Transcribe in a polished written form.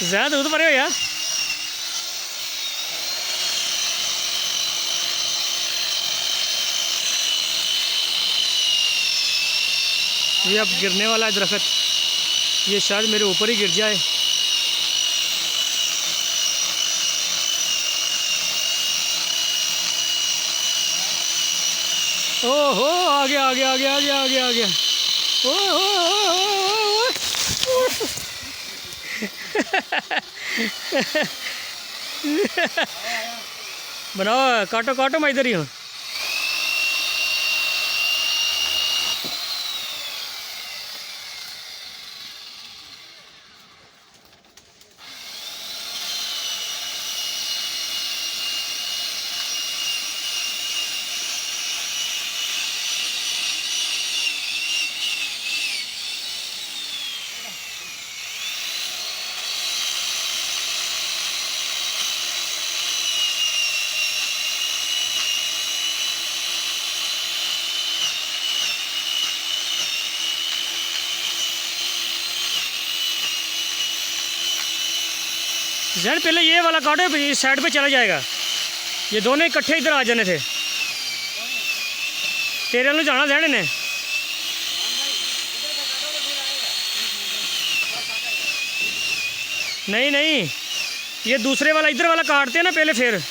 ज़्यादा दूध परे हो यार। ये अब गिरने वाला है दरख्त, ये शायद मेरे ऊपर ही गिर जाए। ओहो आ गया आ गया आ गया आ गया आ गया आ गया। बनाओ, काटो काटो, मैं इधर ही हूँ। जैन पहले ये वाला काटो, इस साइड पे चला जाएगा। ये दोनों इकट्ठे इधर आ जाने थे। तेरे वालों जाना जैन ने। नहीं नहीं, ये दूसरे वाला इधर वाला काटते हैं ना पहले, फिर